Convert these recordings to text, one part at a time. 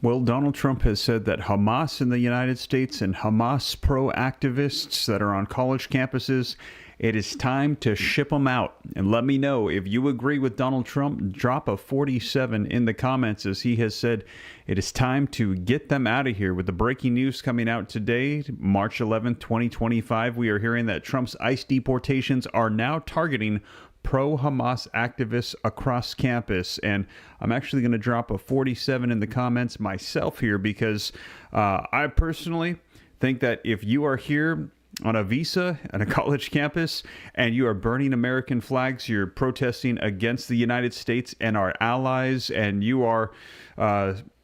Well, Donald Trump has said that Hamas in the United States and Hamas pro-activists that are on college campuses, it is time to ship them out. And let me know if you agree with Donald Trump. Drop a 47 in the comments, as he has said it is time to get them out of here. With the breaking news coming out today, March 11th, 2025, we are hearing that Trump's ICE deportations are now targeting pro-Hamas activists across campus. And I'm actually going to drop a 47 in the comments myself here, because I personally think that if you are here on a visa at a college campus and you are burning American flags, you're protesting against the United States and our allies, and you are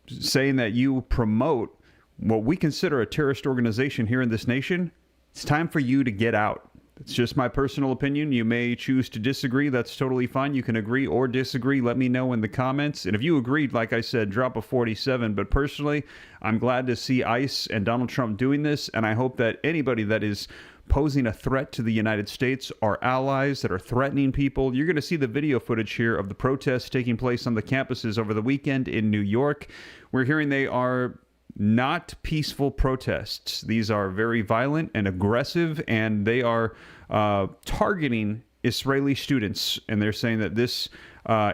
saying that you promote what we consider a terrorist organization here in this nation, it's time for you to get out. It's just my personal opinion. You may choose to disagree. That's totally fine. You can agree or disagree. Let me know in the comments. And if you agreed, like I said, drop a 47. But personally, I'm glad to see ICE and Donald Trump doing this. And I hope that anybody that is posing a threat to the United States, our allies that are threatening people, you're going to see the video footage here of the protests taking place on the campuses over the weekend in New York. We're hearing they are not peaceful protests. These are very violent and aggressive, and they are targeting Israeli students. And they're saying that this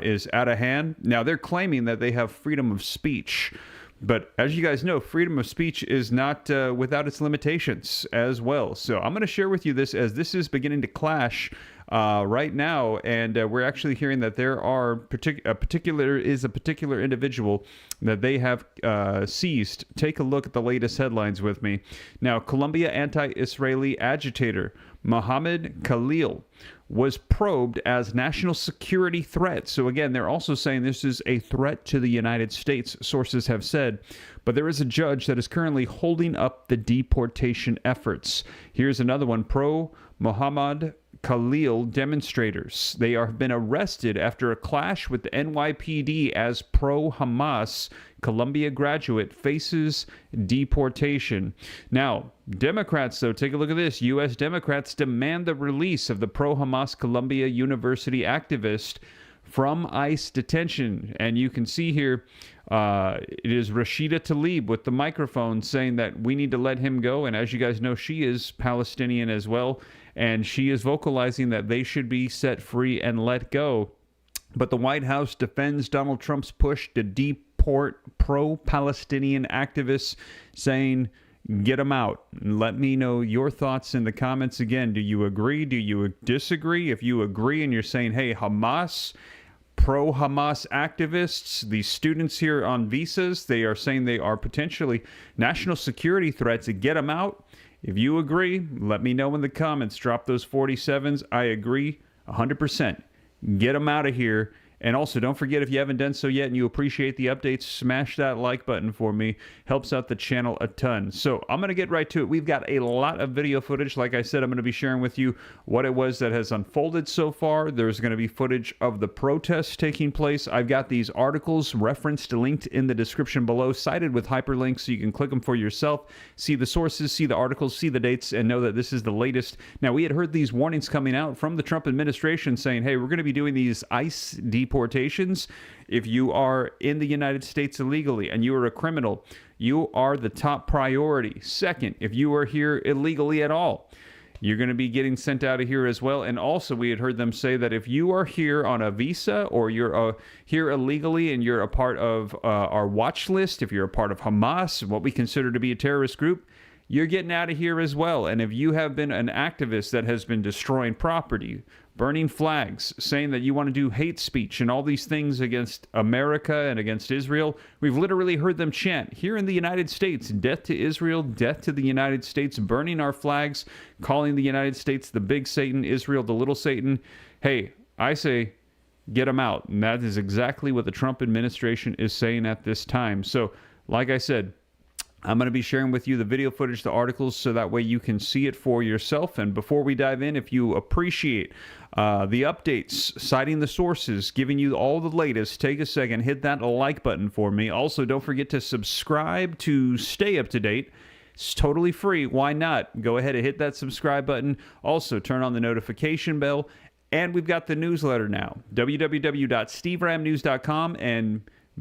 is out of hand. Now, they're claiming that they have freedom of speech. But as you guys know, freedom of speech is not without its limitations as well. So I'm going to share with you this, as this is beginning to clash right now, and we're actually hearing that there are a particular individual that they have seized. Take a look at the latest headlines with me. Now, Colombia anti-Israeli agitator Mohammed Khalil was probed as national security threat. So again, they're also saying this is a threat to the United States, sources have said. But there is a judge that is currently holding up the deportation efforts. Here's another one. Pro-Mohammed Khalil demonstrators. They have been arrested after a clash with the NYPD as pro-Hamas Columbia graduate faces deportation. Now, Democrats, though, take a look at this. U.S. Democrats demand the release of the pro-Hamas Columbia University activist from ICE detention. And you can see here, it is Rashida Tlaib with the microphone saying that we need to let him go. And as you guys know, she is Palestinian as well. And she is vocalizing that they should be set free and let go. But the White House defends Donald Trump's push to deport pro-Palestinian activists, saying, get them out. Let me know your thoughts in the comments. Again, do you agree? Do you disagree? If you agree and you're saying, hey, Hamas, pro-Hamas activists, these students here on visas, they are saying they are potentially national security threats, get them out. If you agree, let me know in the comments. Drop those 47s. I agree 100%. Get them out of here. And also, don't forget, if you haven't done so yet and you appreciate the updates, smash that like button for me. Helps out the channel a ton. So I'm going to get right to it. We've got a lot of video footage. Like I said, I'm going to be sharing with you what it was that has unfolded so far. There's going to be footage of the protests taking place. I've got these articles referenced, linked in the description below, cited with hyperlinks, so you can click them for yourself, see the sources, see the articles, see the dates, and know that this is the latest. Now, we had heard these warnings coming out from the Trump administration saying, hey, we're going to be doing these ICE deportations. If you are in the United States illegally and you are a criminal, you are the top priority. Second, if you are here illegally at all, you're going to be getting sent out of here as well. And also, we had heard them say that if you are here on a visa or you're here illegally and you're a part of our watch list, if you're a part of Hamas, what we consider to be a terrorist group, you're getting out of here as well. And if you have been an activist that has been destroying property, burning flags, saying that you want to do hate speech and all these things against America and against Israel, we've literally heard them chant here in the United States, death to Israel, death to the United States, burning our flags, calling the United States the big Satan, Israel the little Satan. Hey, I say, get them out. And that is exactly what the Trump administration is saying at this time. So, like I said, I'm going to be sharing with you the video footage, the articles, so that way you can see it for yourself. And before we dive in, if you appreciate the updates, citing the sources, giving you all the latest, take a second, hit that like button for me. Also, don't forget to subscribe to stay up to date. It's totally free. Why not? Go ahead and hit that subscribe button. Also, turn on the notification bell. And we've got the newsletter now, www.steveramnews.com. And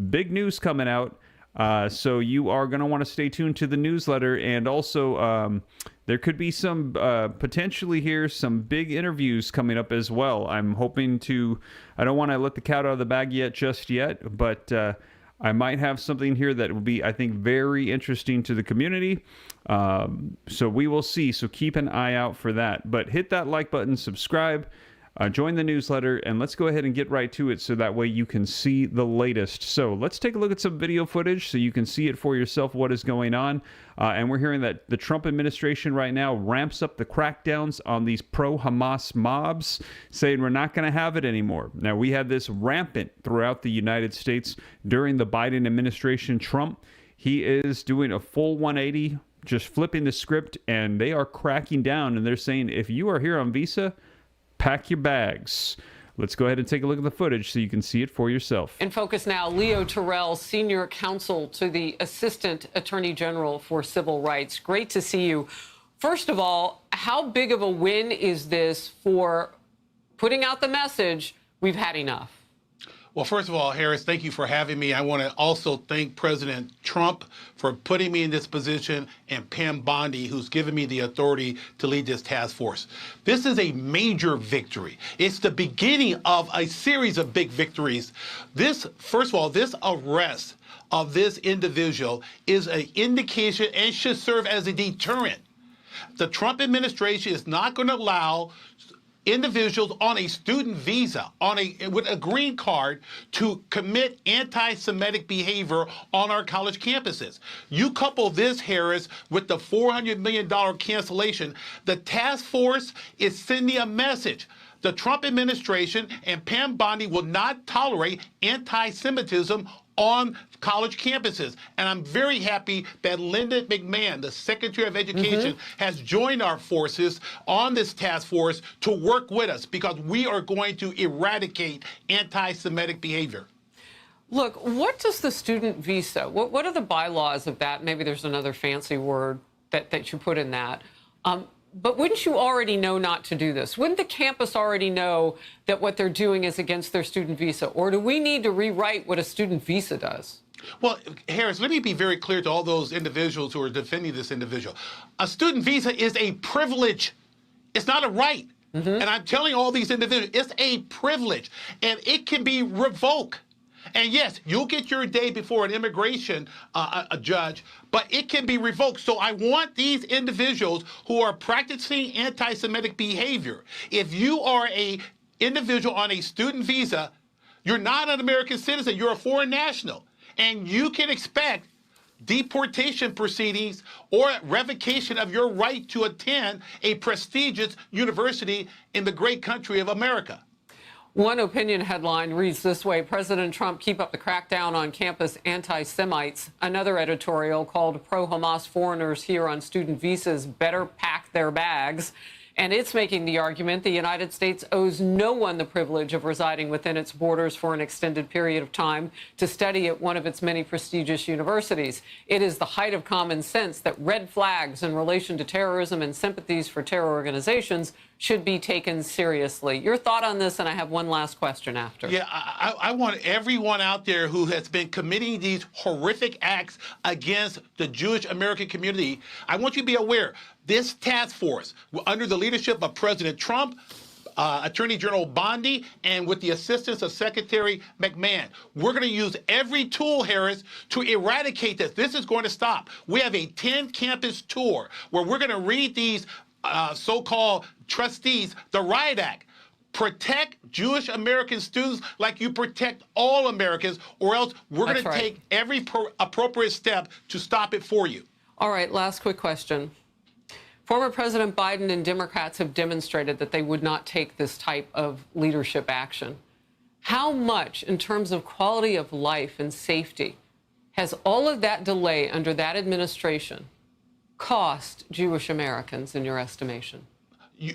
big news coming out. So you are going to want to stay tuned to the newsletter, and also there could be some potentially here some big interviews coming up as well. I'm hoping to. I don't want to let the cat out of the bag just yet, but I might have something here that will be, I think, very interesting to the community. So we will see. So keep an eye out for that. But hit that like button, subscribe. Join the newsletter, and let's go ahead and get right to it so that way you can see the latest. So let's take a look at some video footage so you can see it for yourself what is going on. And we're hearing that the Trump administration right now ramps up the crackdowns on these pro-Hamas mobs, saying we're not going to have it anymore. Now, we had this rampant throughout the United States during the Biden administration. Trump, he is doing a full 180, just flipping the script, and they are cracking down, and they're saying if you are here on visa, pack your bags. Let's go ahead and take a look at the footage so you can see it for yourself. In focus now, Leo Terrell, senior counsel to the Assistant Attorney General for Civil Rights. Great to see you. First of all, how big of a win is this for putting out the message, we've had enough? Well, first of all, Harris, thank you for having me. I want to also thank President Trump for putting me in this position, and Pam Bondi, who's given me the authority to lead this task force. This is a major victory. It's the beginning of a series of big victories. First of all, this arrest of this individual is an indication and should serve as a deterrent. The Trump administration is not going to allow individuals on a student visa, with a green card, to commit anti-Semitic behavior on our college campuses. You couple this, Harris, with the $400 million cancellation, the task force is sending a message. The Trump administration and Pam Bondi will not tolerate anti-Semitism on college campuses. And I'm very happy that Linda McMahon, the Secretary of Education, has joined our forces on this task force to work with us, because we are going to eradicate anti-Semitic behavior. Look, what does the student visa, what are the bylaws of that? Maybe there's another fancy word that you put in that. But wouldn't you already know not to do this? Wouldn't the campus already know that what they're doing is against their student visa? Or do we need to rewrite what a student visa does? Well, Harris, let me be very clear to all those individuals who are defending this individual. A student visa is a privilege. It's not a right. And I'm telling all these individuals, it's a privilege, and it can be revoked. And yes, you'll get your day before an immigration a judge, but it can be revoked. So I want these individuals who are practicing anti-Semitic behavior. If you are an individual on a student visa, you're not an American citizen, you're a foreign national, and you can expect deportation proceedings or revocation of your right to attend a prestigious university in the great country of America. One opinion headline reads this way: President Trump keep up the crackdown on campus anti-Semites. Another editorial called pro-Hamas foreigners here on student visas better pack their bags. And it's making the argument the United States owes no one the privilege of residing within its borders for an extended period of time to study at one of its many prestigious universities. It is the height of common sense that red flags in relation to terrorism and sympathies for terror organizations should be taken seriously. Your thought on this, and I have one last question after. Yeah, I want everyone out there who has been committing these horrific acts against the Jewish American community, I want you to be aware, this task force, under the leadership of President Trump, Attorney General Bondi, and with the assistance of Secretary McMahon, we're going to use every tool, Harris, to eradicate this. This is going to stop. We have a 10-campus tour where we're going to read these so-called trustees, the Riot Act. Protect Jewish American students like you protect all Americans, or else we're going to take every appropriate step to stop it for you. All right, last quick question. Former President Biden and Democrats have demonstrated that they would not take this type of leadership action. How much, in terms of quality of life and safety, has all of that delay under that administration cost Jewish Americans, in your estimation?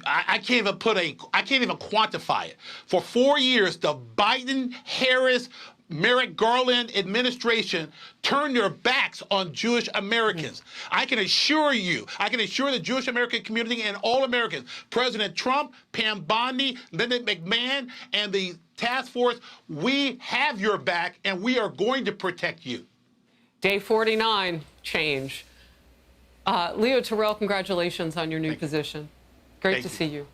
I can't even quantify it. For 4 years, the Biden-Harris Merrick Garland administration turned their backs on Jewish Americans. I can assure the Jewish American community and all Americans, President Trump, Pam Bondi, Linda McMahon, and the task force, we have your back, and we are going to protect you. Day 49, change. Leo Terrell, congratulations on your new position. Great to see you.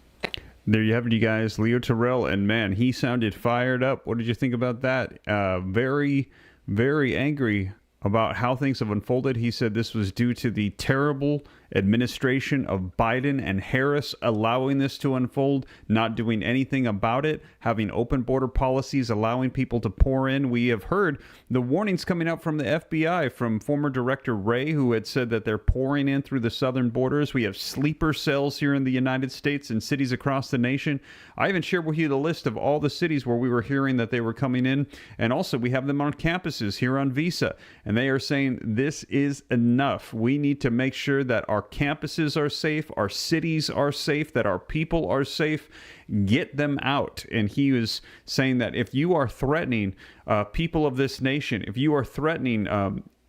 There you have it, you guys. Leo Terrell, and man, he sounded fired up. What did you think about that? Very, very angry about how things have unfolded. He said this was due to the terrible administration of Biden and Harris allowing this to unfold, not doing anything about it, having open border policies, allowing people to pour in. We have heard the warnings coming out from the FBI, from former Director Wray, who had said that they're pouring in through the southern borders. We have sleeper cells here in the United States and cities across the nation. I even shared with you the list of all the cities where we were hearing that they were coming in. And also we have them on campuses here on Visa. And they are saying this is enough. We need to make sure that our campuses are safe, our cities are safe, that our people are safe. Get them out. And he was saying that if you are threatening people of this nation, if you are threatening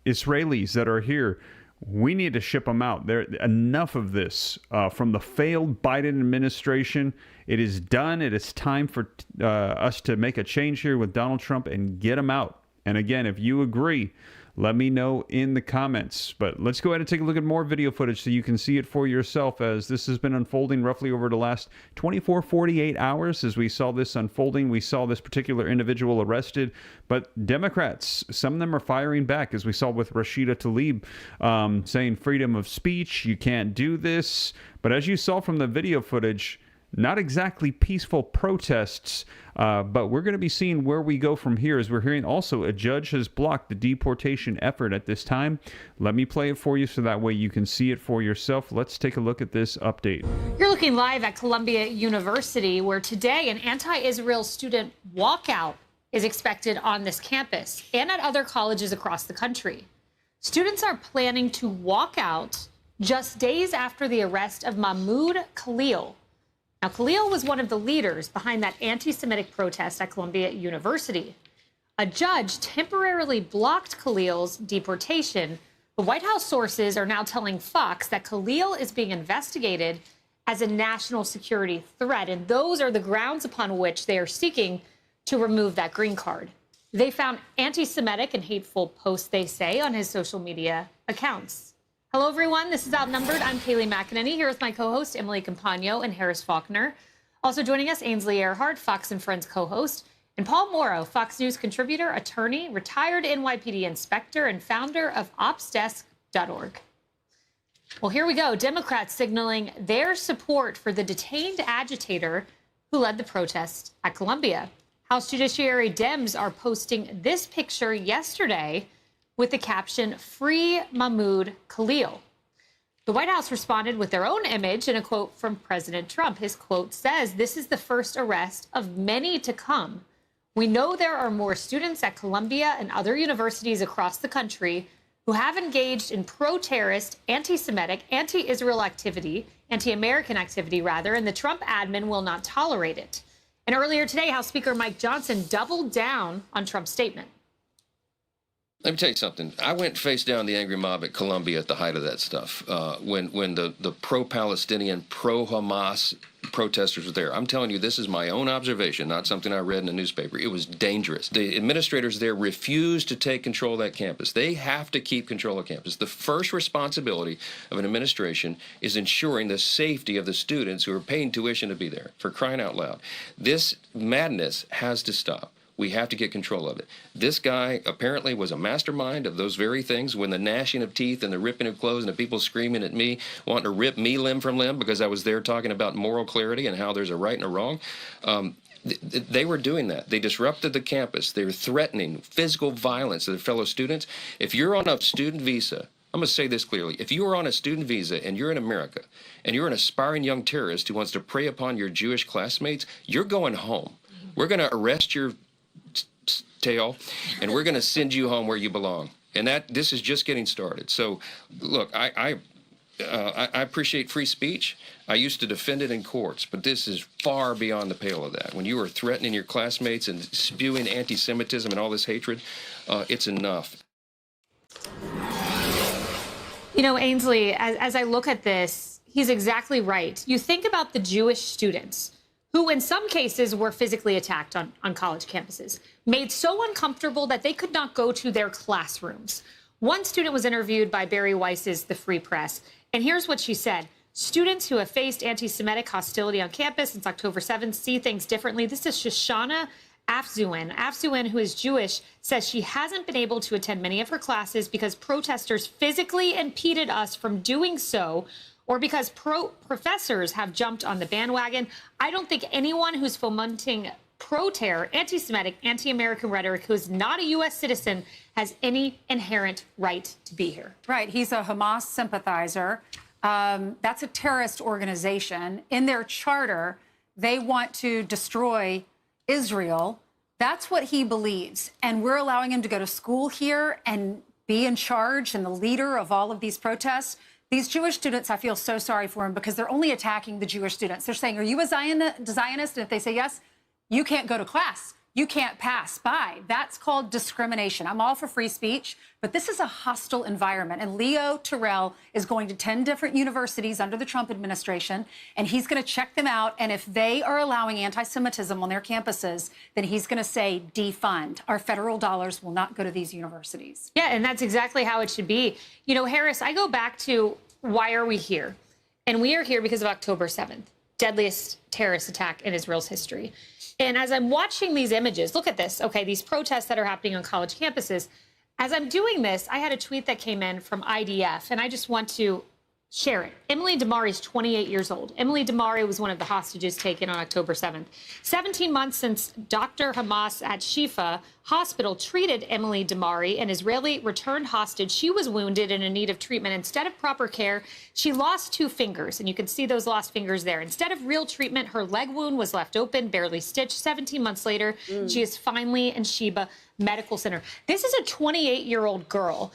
Israelis that are here, we need to ship them out. There enough of this from the failed Biden administration. It is done. It is time for us to make a change here with Donald Trump and get them out. And again, if you agree, let me know in the comments. But let's go ahead and take a look at more video footage so you can see it for yourself, as this has been unfolding roughly over the last 24, 48 hours. As we saw this unfolding, we saw this particular individual arrested. But Democrats, some of them are firing back, as we saw with Rashida Tlaib, saying freedom of speech, you can't do this. But as you saw from the video footage, not exactly peaceful protests, but we're going to be seeing where we go from here, as we're hearing also a judge has blocked the deportation effort at this time. Let me play it for you so that way you can see it for yourself. Let's take a look at this update. You're looking live at Columbia University, where today an anti-Israel student walkout is expected on this campus and at other colleges across the country. Students are planning to walk out just days after the arrest of Mahmoud Khalil. Now, Khalil was one of the leaders behind that anti-Semitic protest at Columbia University. A judge temporarily blocked Khalil's deportation. The White House sources are now telling Fox that Khalil is being investigated as a national security threat, and those are the grounds upon which they are seeking to remove that green card. They found anti-Semitic and hateful posts, they say, on his social media accounts. Hello, everyone. This is Outnumbered. I'm Kayleigh McEnany, here with my co-host Emily Campagno and Harris Faulkner. Also joining us, Ainsley Earhart, Fox and Friends co-host, and Paul Morrow, Fox News contributor, attorney, retired NYPD inspector, and founder of OpsDesk.org. Well, here we go. Democrats signaling their support for the detained agitator who led the protest at Columbia. House Judiciary Dems are posting this picture yesterday with the caption, "Free Mahmoud Khalil." The White House responded with their own image and a quote from President Trump. His quote says, "This is the first arrest of many to come. We know there are more students at Columbia and other universities across the country who have engaged in pro-terrorist, anti-Semitic, anti-Israel activity, anti-American activity, rather, and the Trump admin will not tolerate it." And earlier today, House Speaker Mike Johnson doubled down on Trump's statement. Let me tell you something. I went face down the angry mob at Columbia at the height of that stuff, when the pro-Palestinian, pro-Hamas protesters were there. I'm telling you, this is my own observation, not something I read in a newspaper. It was dangerous. The administrators there refused to take control of that campus. They have to keep control of campus. The first responsibility of an administration is ensuring the safety of the students who are paying tuition to be there, for crying out loud. This madness has to stop. We have to get control of it. This guy apparently was a mastermind of those very things, when the gnashing of teeth and the ripping of clothes and the people screaming at me, wanting to rip me limb from limb because I was there talking about moral clarity and how there's a right and a wrong. They were doing that. They disrupted the campus. They were threatening physical violence to their fellow students. If you're on a student visa, I'm going to say this clearly. If you are on a student visa and you're in America and you're an aspiring young terrorist who wants to prey upon your Jewish classmates, you're going home. We're going to arrest your tail, and we're going to send you home where you belong. And this is just getting started. So, look, I appreciate free speech. I used to defend it in courts, but this is far beyond the pale of that. When you are threatening your classmates and spewing anti-Semitism and all this hatred, it's enough. You know, Ainsley, as I look at this, he's exactly right. You think about the Jewish students who in some cases were physically attacked on college campuses, made so uncomfortable that they could not go to their classrooms. One student was interviewed by Barry Weiss's The Free Press, and here's what she said. Students who have faced anti-Semitic hostility on campus since October 7th see things differently. This is Shoshana Afzuin. Afzuin, who is Jewish, says she hasn't been able to attend many of her classes because protesters physically impeded us from doing so, or because professors have jumped on the bandwagon. I don't think anyone who's fomenting pro-terror, anti-Semitic, anti-American rhetoric who is not a U.S. citizen has any inherent right to be here. Right. He's a Hamas sympathizer. That's a terrorist organization. In their charter, they want to destroy Israel. That's what he believes. And we're allowing him to go to school here and be in charge and the leader of all of these protests. These Jewish students, I feel so sorry for them because they're only attacking the Jewish students. They're saying, are you a Zionist? And if they say yes, you can't go to class. You can't pass by. That's called discrimination. I'm all for free speech, but this is a hostile environment. And Leo Terrell is going to 10 different universities under the Trump administration, and he's going to check them out. And if they are allowing anti-Semitism on their campuses, then he's going to say defund. Our federal dollars will not go to these universities. Yeah, and that's exactly how it should be. You know, Harris, I go back to why are we here? And we are here because of October 7th, deadliest terrorist attack in Israel's history. And as I'm watching these images, look at this. Okay, these protests that are happening on college campuses. As I'm doing this, I had a tweet that came in from IDF, and I just want to share it. Emily Damari is 28 years old. Emily Damari was one of the hostages taken on October 7th. 17 months since Dr. Hamas at Shifa Hospital treated Emily Damari, an Israeli returned hostage. She was wounded and in need of treatment. Instead of proper care, she lost 2 fingers, and you can see those lost fingers there. Instead of real treatment, her leg wound was left open, barely stitched. 17 months later, she is finally in Sheba Medical Center. This is a 28-year-old girl,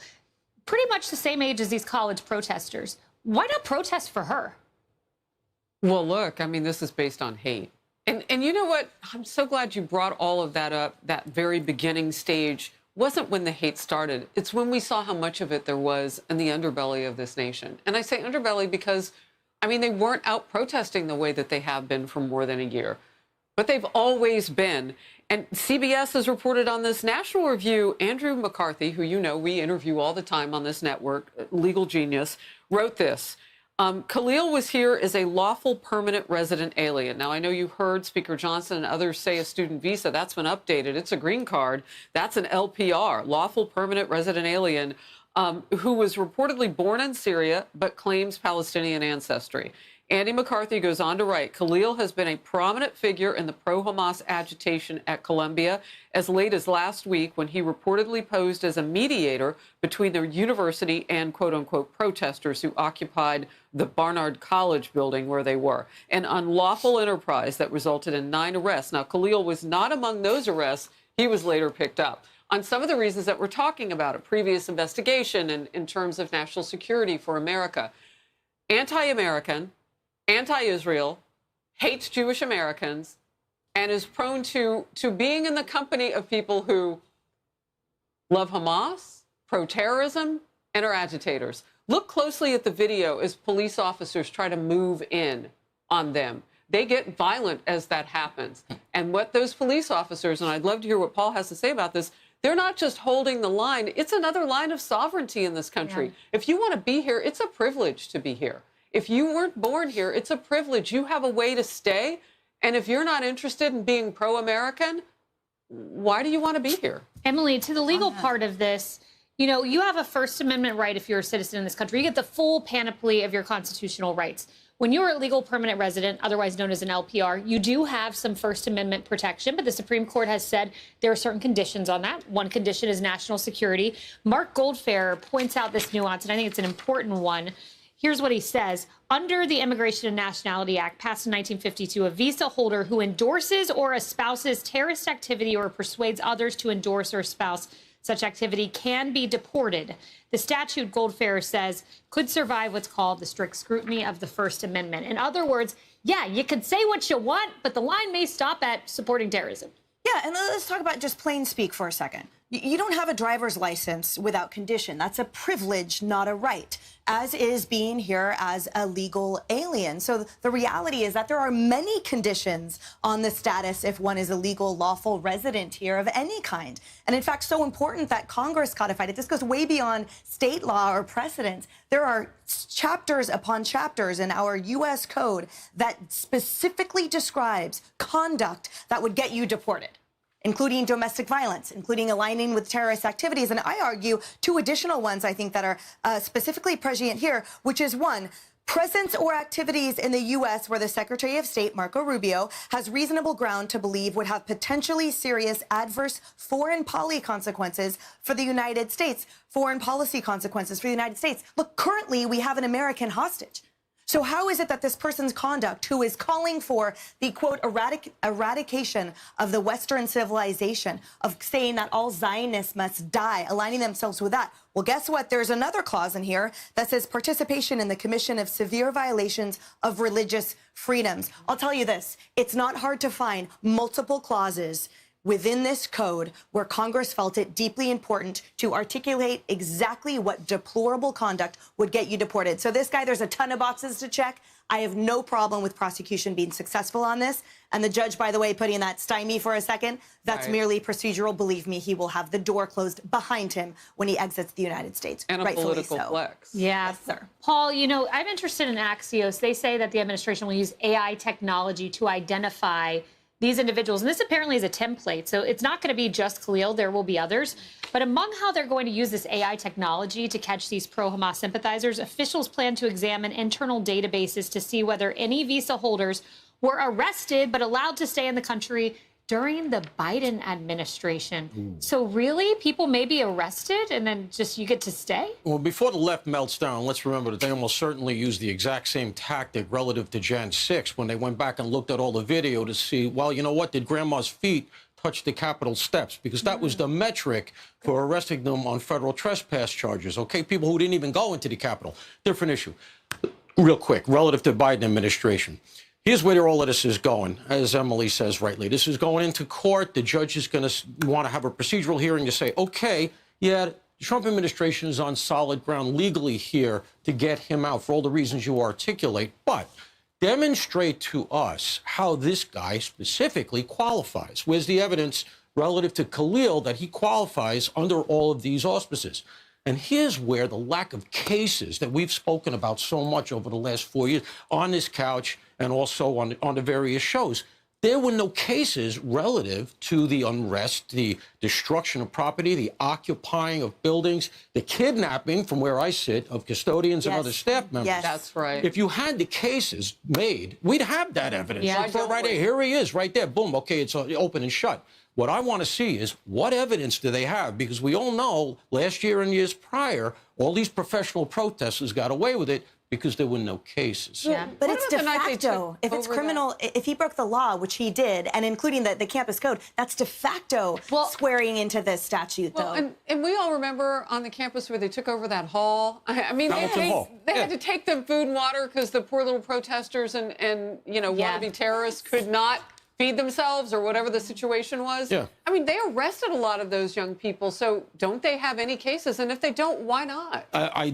pretty much the same age as these college protesters. Why not protest for her? Well, look, I mean, this is based on hate. And you know what? I'm so glad you brought all of that up. That very beginning stage wasn't when the hate started. It's when we saw how much of it there was in the underbelly of this nation. And I say underbelly because, I mean, they weren't out protesting the way that they have been for more than a year. But they've always been. And CBS has reported on this. National Review, Andrew McCarthy, who you know we interview all the time on this network, legal genius, wrote this. Khalil was here as a lawful permanent resident alien. Now, I know you heard Speaker Johnson and others say a student visa. That's been updated. It's a green card. That's an LPR, lawful permanent resident alien, who was reportedly born in Syria but claims Palestinian ancestry. Andy McCarthy goes on to write, Khalil has been a prominent figure in the pro-Hamas agitation at Columbia as late as last week when he reportedly posed as a mediator between the university and quote-unquote protesters who occupied the Barnard College building where they were. An unlawful enterprise that resulted in 9 arrests. Now, Khalil was not among those arrests. He was later picked up on some of the reasons that we're talking about, a previous investigation and in terms of national security for America. Anti-American, anti-Israel, hates Jewish Americans, and is prone to being in the company of people who love Hamas, pro-terrorism, and are agitators. Look closely at the video as police officers try to move in on them. They get violent as that happens. And what those police officers, and I'd love to hear what Paul has to say about this, they're not just holding the line. It's another line of sovereignty in this country. Yeah. If you want to be here, it's a privilege to be here. If you weren't born here, it's a privilege. You have a way to stay. And if you're not interested in being pro-American, why do you want to be here? Emily, to the legal part of this, you know, you have a First Amendment right if you're a citizen in this country. You get the full panoply of your constitutional rights. When you're a legal permanent resident, otherwise known as an LPR, you do have some First Amendment protection, but the Supreme Court has said there are certain conditions on that. One condition is national security. Mark Goldfair points out this nuance, and I think it's an important one. Here's what he says. Under the Immigration and Nationality Act, passed in 1952, a visa holder who endorses or espouses terrorist activity or persuades others to endorse or espouse such activity can be deported. The statute, Goldfair says, could survive what's called the strict scrutiny of the First Amendment. In other words, yeah, you can say what you want, but the line may stop at supporting terrorism. Yeah, and let's talk about just plain speak for a second. You don't have a driver's license without condition. That's a privilege, not a right, as is being here as a legal alien. So the reality is that there are many conditions on the status if one is a legal, lawful resident here of any kind. And in fact, so important that Congress codified it. This goes way beyond state law or precedent. There are chapters upon chapters in our U.S. code that specifically describes conduct that would get you deported, including domestic violence, including aligning with terrorist activities. And I argue two additional ones I think that are specifically prescient here, which is one, presence or activities in the U.S. where the Secretary of State, Marco Rubio, has reasonable ground to believe would have potentially serious adverse foreign policy consequences for the United States. Foreign policy consequences for the United States. Look, currently we have an American hostage. So how is it that this person's conduct, who is calling for the, quote, eradication of the Western civilization, of saying that all Zionists must die, aligning themselves with that? Well, guess what? There's another clause in here that says participation in the commission of severe violations of religious freedoms. I'll tell you this, it's not hard to find multiple clauses within this code where Congress felt it deeply important to articulate exactly what deplorable conduct would get you deported. So this guy, there's a ton of boxes to check. I have no problem with prosecution being successful on this. And the judge, by the way, putting that stymie for a second, that's merely procedural. Believe me, he will have the door closed behind him when he exits the United States. And a political flex. Yeah. Yes, sir. Paul, you know, I'm interested in Axios. They say that the administration will use AI technology to identify these individuals. And this apparently is a template. So it's not going to be just Khalil. There will be others. But among how they're going to use this AI technology to catch these pro-Hamas sympathizers, officials plan to examine internal databases to see whether any visa holders were arrested but allowed to stay in the country during the Biden administration. So really, people may be arrested and then just you get to stay? Well, before the left melts down, let's remember that they almost certainly used the exact same tactic relative to Jan 6 when they went back and looked at all the video to see, well, you know what, did grandma's feet touch the Capitol steps? Because that was the metric for arresting them on federal trespass charges, okay? People who didn't even go into the Capitol. Different issue. Real quick, relative to Biden administration. Here's where all of this is going, as Emily says rightly. This is going into court. The judge is going to want to have a procedural hearing to say, okay, yeah, the Trump administration is on solid ground legally here to get him out for all the reasons you articulate, but demonstrate to us how this guy specifically qualifies. Where's the evidence relative to Khalil that he qualifies under all of these auspices? And here's where the lack of cases that we've spoken about so much over the last 4 years on this couch and also on the various shows, there were no cases relative to the unrest, the destruction of property, the occupying of buildings, the kidnapping, from where I sit, of custodians and other staff members. Yes. That's right. If you had the cases made, we'd have that evidence. Yeah. So right there, here he is, right there, boom, okay, it's open and shut. What I want to see is what evidence do they have? Because we all know last year and years prior, all these professional protesters got away with it because there were no cases. Yeah. But What it's about de the night they facto. took If it's over criminal, if he broke the law, which he did, and including the campus code, that's de facto squaring into this statute, though. Well, and we all remember on the campus where they took over that hall. I mean, Hamilton Hall. they had to take the food and water because the poor little protesters and you know, wannabe terrorists could not feed themselves or whatever the situation was. Yeah. I mean, they arrested a lot of those young people. So don't they have any cases? And if they don't, why not?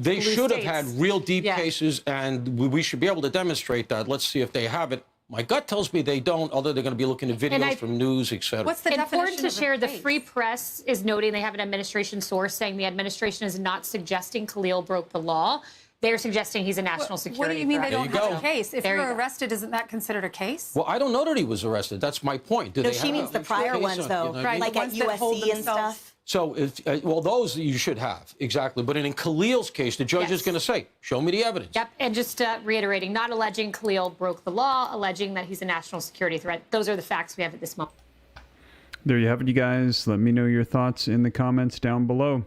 They should have states. had real deep Yeah. cases, and we should be able to demonstrate that. Let's see if they have it. My gut tells me they don't, although they're going to be looking at videos from news, et cetera. What's the Important definition to of a share, the case? Free Press is noting they have an administration source saying the administration is not suggesting Khalil broke the law. They're suggesting he's a national security What do you mean they threat. don't you have a go. case? If There you you're go. arrested, isn't that considered a case? Well, I don't know that he was arrested. That's my point. Do No, they she have means a the prior case ones, on- though, you know, Right. like the at ones that hold USC and themselves. stuff. So, well, those you should have, exactly. But in Khalil's case, the judge is Yes. going to say, show me the evidence. Yep, and just reiterating, not alleging Khalil broke the law, alleging that he's a national security threat. Those are the facts we have at this moment. There you have it, you guys. Let me know your thoughts in the comments down below.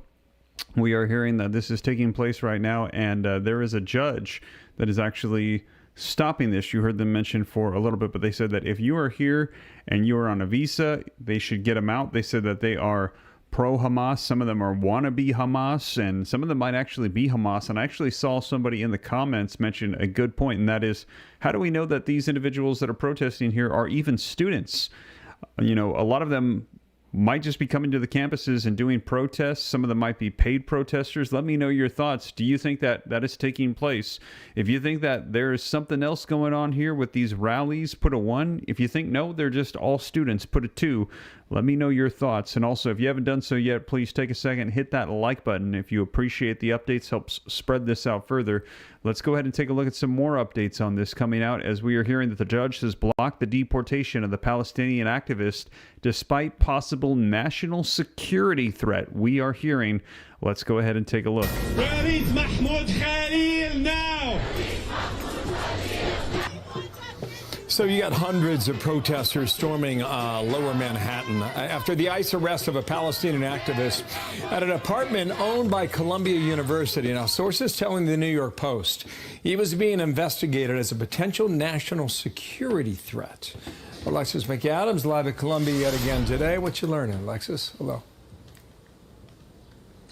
We are hearing that this is taking place right now, and there is a judge that is actually stopping this. You heard them mention for a little bit, but they said that if you are here and you are on a visa, they should get them out. They said that they are pro-Hamas. Some of them are wannabe Hamas, and some of them might actually be Hamas. And I actually saw somebody in the comments mention a good point, and that is, how do we know that these individuals that are protesting here are even students? You know, a lot of them might just be coming to the campuses and doing protests. Some of them might be paid protesters. Let me know your thoughts. Do you think that that is taking place? If you think that there is something else going on here with these rallies, put a 1. If you think no, they're just all students, put a 2. Let me know your thoughts. And also, if you haven't done so yet, please take a second, hit that like button. If you appreciate the updates, helps spread this out further. Let's go ahead and take a look at some more updates on this coming out, as we are hearing that the judge has blocked the deportation of the Palestinian activist despite possible national security threat. We are hearing. Let's go ahead and take a look. Where is Mahmoud Khalil now? So you got hundreds of protesters storming lower Manhattan after the ICE arrest of a Palestinian activist at an apartment owned by Columbia University. Now, sources telling the New York Post he was being investigated as a potential national security threat. Alexis McAdams live at Columbia yet again today. What you learning, Alexis? Hello.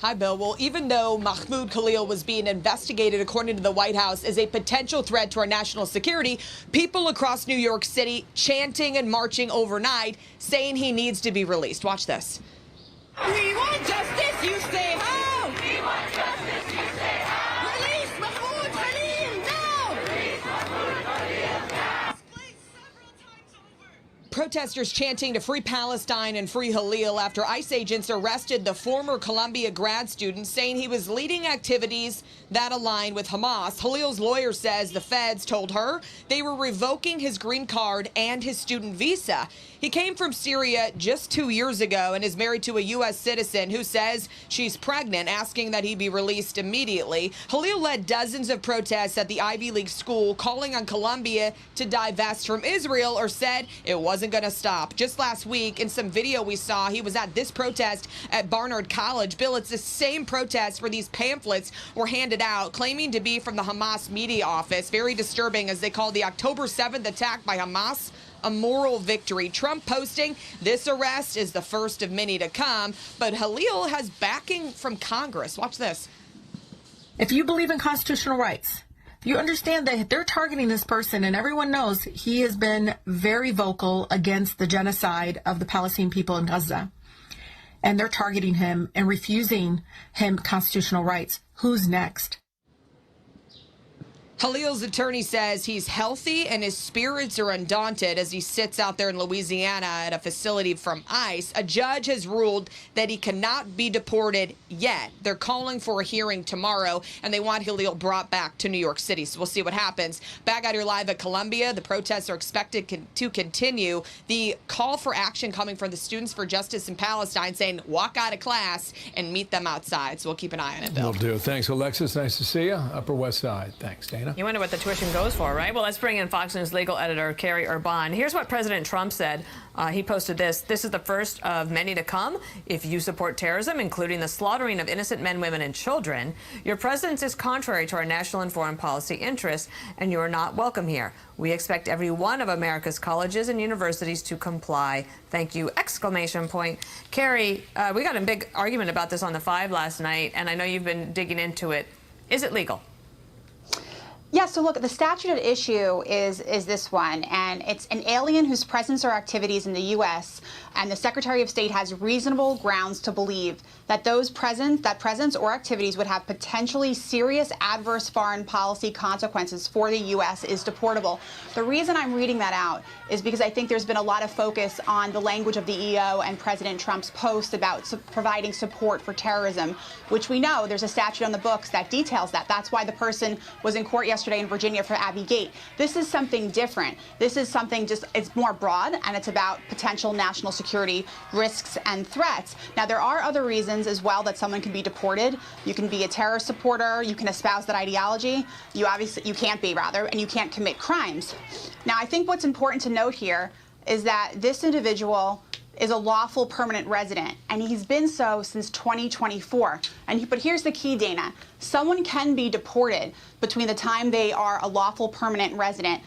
Hi, Bill. Well, even though Mahmoud Khalil was being investigated, according to the White House, as a potential threat to our national security, people across New York City chanting and marching overnight, saying he needs to be released. Watch this. We want justice, you stay home! We want justice, you stay home! Release Mahmoud Khalil now! Release Mahmoud Khalil now! Protesters chanting to free Palestine and free Khalil after ICE agents arrested the former Columbia grad student, saying he was leading activities that align with Hamas. Khalil's lawyer says the feds told her they were revoking his green card and his student visa. He came from Syria just 2 years ago and is married to a U.S. citizen who says she's pregnant, asking that he be released immediately. Khalil led dozens of protests at the Ivy League school, calling on Columbia to divest from Israel, or said it wasn't going to stop. Just last week, in some video we saw, he was at this protest at Barnard College. Bill, it's the same protest where these pamphlets were handed out, claiming to be from the Hamas media office. Very disturbing, as they call the October 7th attack by Hamas a moral victory. Trump posting, this arrest is the first of many to come, but Khalil has backing from Congress. Watch this. If you believe in constitutional rights, you understand that they're targeting this person, and everyone knows he has been very vocal against the genocide of the Palestinian people in Gaza. And they're targeting him and refusing him constitutional rights. Who's next? Khalil's attorney says he's healthy and his spirits are undaunted as he sits out there in Louisiana at a facility from ICE. A judge has ruled that he cannot be deported yet. They're calling for a hearing tomorrow, and they want Khalil brought back to New York City. So we'll see what happens. Back out here live at Columbia, the protests are expected to continue. The call for action coming from the Students for Justice in Palestine, saying walk out of class and meet them outside. So we'll keep an eye on it, Bill. Will do. Thanks, Alexis. Nice to see you. Upper West Side. Thanks, Dana. You wonder what the tuition goes for, right? Well, let's bring in Fox News legal editor Carrie Urban. Here's what President Trump said. He posted this. This is the first of many to come. If you support terrorism, including the slaughtering of innocent men, women, and children, your presence is contrary to our national and foreign policy interests, and you are not welcome here. We expect every one of America's colleges and universities to comply. Thank you! Exclamation point. Carrie, we got a big argument about this on the 5 last night, and I know you've been digging into it. Is it legal? Yeah, so look, the statute at issue is this one, and it's an alien whose presence or activities in the U.S. and the Secretary of State has reasonable grounds to believe that presence or activities would have potentially serious adverse foreign policy consequences for the U.S. is deportable. The reason I'm reading that out is because I think there's been a lot of focus on the language of the EO and President Trump's post about providing support for terrorism, which we know there's a statute on the books that details that. That's why the person was in court yesterday in Virginia for Abbey Gate. This is something different. This is something it's more broad, and it's about potential national security risks and threats. Now, there are other reasons as well that someone can be deported. You can be a terror supporter, you can espouse that ideology, you can't be, and you can't commit crimes. Now, I think what's important to note here is that this individual is a lawful permanent resident, and he's been so since 2024. But here's the key, Dana. Someone can be deported between the time they are a lawful permanent resident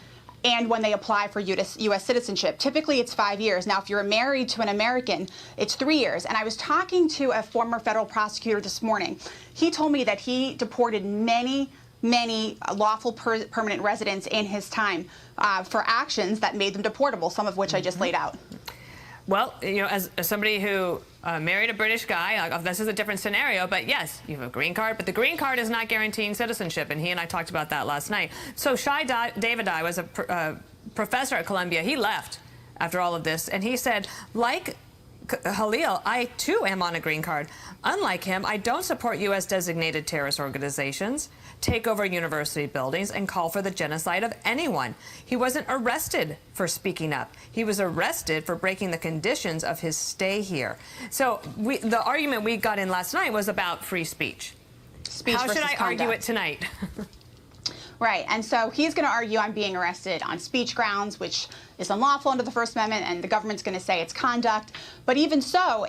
and when they apply for U.S. citizenship. Typically, it's 5 years. Now, if you're married to an American, it's 3 years. And I was talking to a former federal prosecutor this morning. He told me that he deported many lawful permanent residents in his time for actions that made them deportable, some of which I just laid out. Well, you know, as somebody who married a British guy, this is a different scenario, but yes, you have a green card, but the green card is not guaranteeing citizenship, and he and I talked about that last night. So Shai Davidai was a professor at Columbia. He left after all of this, and he said, like Halil, I too am on a green card. Unlike him, I don't support U.S. designated terrorist organizations, take over university buildings, and call for the genocide of anyone. He wasn't arrested for speaking up. He was arrested for breaking the conditions of his stay here. So the argument we got in last night was about free speech. How should I argue it tonight? Right, and so he's going to argue I'm being arrested on speech grounds, which is unlawful under the First Amendment, and the government's going to say it's conduct. But even so,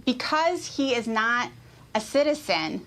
because he is not a citizen,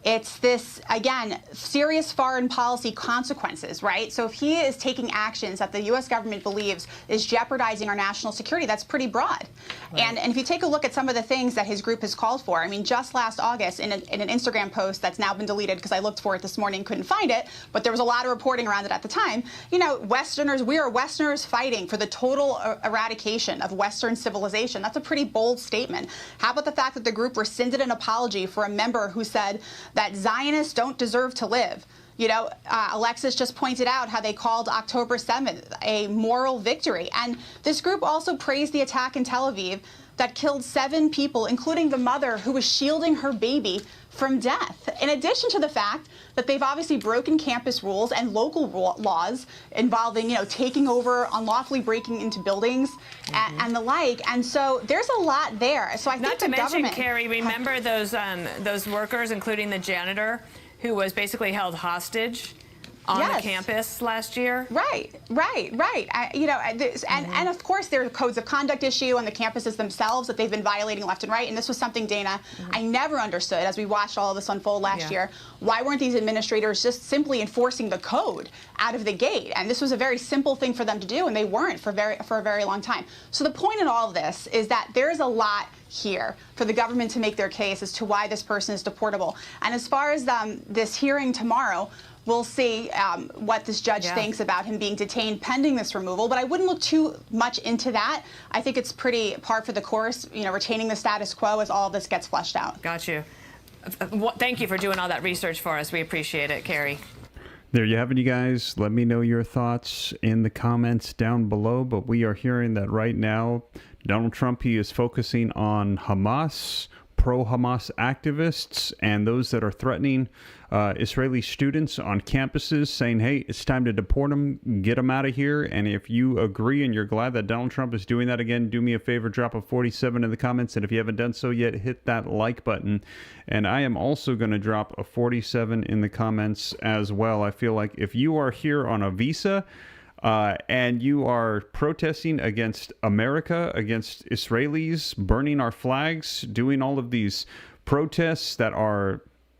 it's this, again, serious foreign policy consequences, right? So if he is taking actions that the U.S. government believes is jeopardizing our national security, that's pretty broad. Right. And if you take a look at some of the things that his group has called for, I mean, just last August in an Instagram post that's now been deleted because I looked for it this morning, couldn't find it, but there was a lot of reporting around it at the time. You know, Westerners, we are Westerners fighting for the total eradication of Western civilization. That's a pretty bold statement. How about the fact that the group rescinded an apology for a member who said that Zionists don't deserve to live? You know, Alexis just pointed out how they called October 7th a moral victory. And this group also praised the attack in Tel Aviv that killed 7 people, including the mother who was shielding her baby from death. In addition to the fact that they've obviously broken campus rules and local laws involving, you know, taking over, unlawfully breaking into buildings and the like. And so there's a lot there. So I think not to mention, Carrie, remember those workers, including the janitor, who was basically held hostage on the campus last year? Right. You know, and of course there are codes of conduct issue on the campuses themselves that they've been violating left and right. And this was something, Dana, I never understood as we watched all of this unfold last year. Why weren't these administrators just simply enforcing the code out of the gate? And this was a very simple thing for them to do, and they weren't for a very long time. So the point in all of this is that there is a lot here for the government to make their case as to why this person is deportable. And as far as this hearing tomorrow, we'll see what this judge thinks about him being detained pending this removal, but I wouldn't look too much into that. I think it's pretty par for the course, you know, retaining the status quo as all of this gets fleshed out. Got you. Thank you for doing all that research for us. We appreciate it, Carrie. There you have it, you guys. Let me know your thoughts in the comments down below, but we are hearing that right now, Donald Trump, he is focusing on Hamas, pro-Hamas activists, and those that are threatening Israeli students on campuses, saying, hey, it's time to deport them, get them out of here. And if you agree and you're glad that Donald Trump is doing that again, do me a favor, drop a 47 in the comments. And if you haven't done so yet, hit that like button. And I am also going to drop a 47 in the comments as well. I feel like if you are here on a visa, and you are protesting against America, against Israelis, burning our flags, doing all of these protests that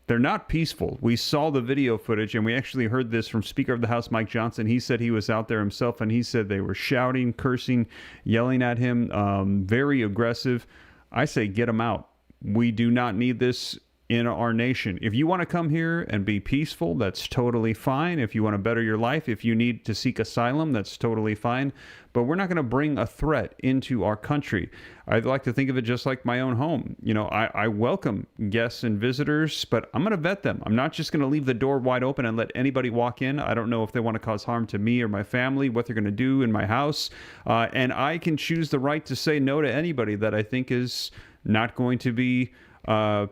they're not peaceful. We saw the video footage, and we actually heard this from Speaker of the House Mike Johnson. He said he was out there himself, and he said they were shouting, cursing, yelling at him, very aggressive. I say get them out. We do not need this in our nation. If you want to come here and be peaceful, that's totally fine. If you want to better your life, if you need to seek asylum, that's totally fine. But we're not going to bring a threat into our country. I'd like to think of it just like my own home. You know, I welcome guests and visitors, but I'm going to vet them. I'm not just going to leave the door wide open and let anybody walk in. I don't know if they want to cause harm to me or my family, what they're going to do in my house. And I can choose the right to say no to anybody that I think is not going to be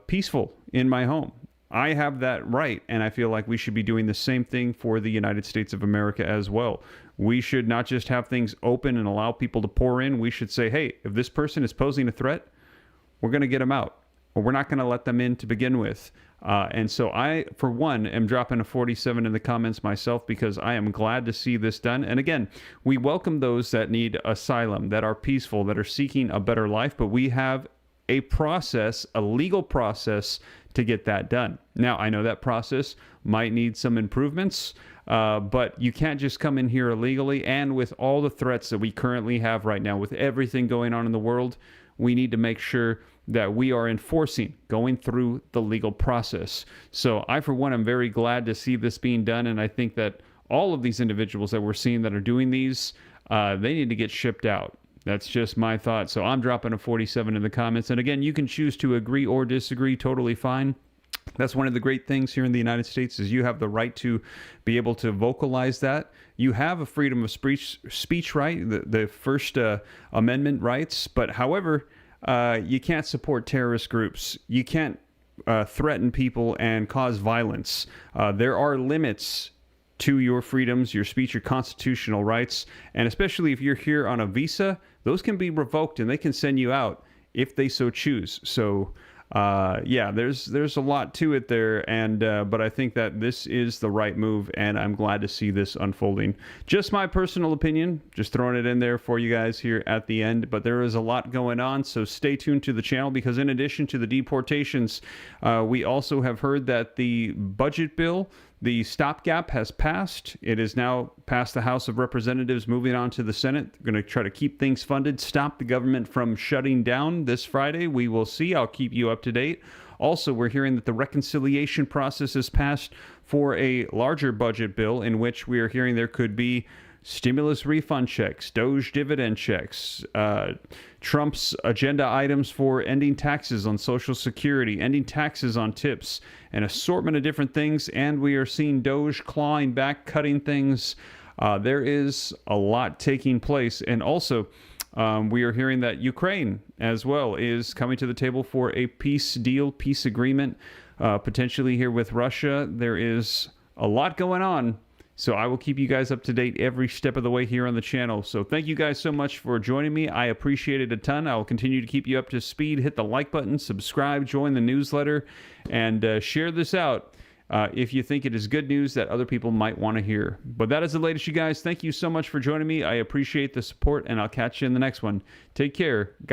peaceful in my home. I have that right, and I feel like we should be doing the same thing for the United States of America as well. We should not just have things open and allow people to pour in. We should say, hey, if this person is posing a threat, we're going to get them out, or we're not going to let them in to begin with. And so I, for one, am dropping a 47 in the comments myself because I am glad to see this done. And again, we welcome those that need asylum, that are peaceful, that are seeking a better life, but we have a process, a legal process to get that done. Now, I know that process might need some improvements, but you can't just come in here illegally. And with all the threats that we currently have right now, with everything going on in the world, we need to make sure that we are enforcing, going through the legal process. So I, for one, am very glad to see this being done. And I think that all of these individuals that we're seeing that are doing these, they need to get shipped out. That's just my thought. So I'm dropping a 47 in the comments. And again, you can choose to agree or disagree. Totally fine. That's one of the great things here in the United States is you have the right to be able to vocalize that. You have a freedom of speech right, the First Amendment rights. But however, you can't support terrorist groups. You can't threaten people and cause violence. There are limits to your freedoms, your speech, your constitutional rights. And especially if you're here on a visa, those can be revoked and they can send you out if they so choose. So yeah, there's a lot to it there, and but I think that this is the right move, and I'm glad to see this unfolding. Just my personal opinion, just throwing it in there for you guys here at the end, but there is a lot going on, so stay tuned to the channel, because in addition to the deportations, we also have heard that the budget bill, the stopgap, has passed. It is now passed the House of Representatives, moving on to the Senate. They're going to try to keep things funded, stop the government from shutting down this Friday. We will see. I'll keep you up to date. Also, we're hearing that the reconciliation process has passed for a larger budget bill, in which we are hearing there could be stimulus refund checks, Doge dividend checks, Trump's agenda items for ending taxes on Social Security, ending taxes on tips, an assortment of different things. And we are seeing Doge clawing back, cutting things. There is a lot taking place. And also, we are hearing that Ukraine as well is coming to the table for a peace deal, peace agreement, potentially here with Russia. There is a lot going on. So I will keep you guys up to date every step of the way here on the channel. So thank you guys so much for joining me. I appreciate it a ton. I will continue to keep you up to speed. Hit the like button, subscribe, join the newsletter, and share this out if you think it is good news that other people might want to hear. But that is the latest, you guys. Thank you so much for joining me. I appreciate the support, and I'll catch you in the next one. Take care.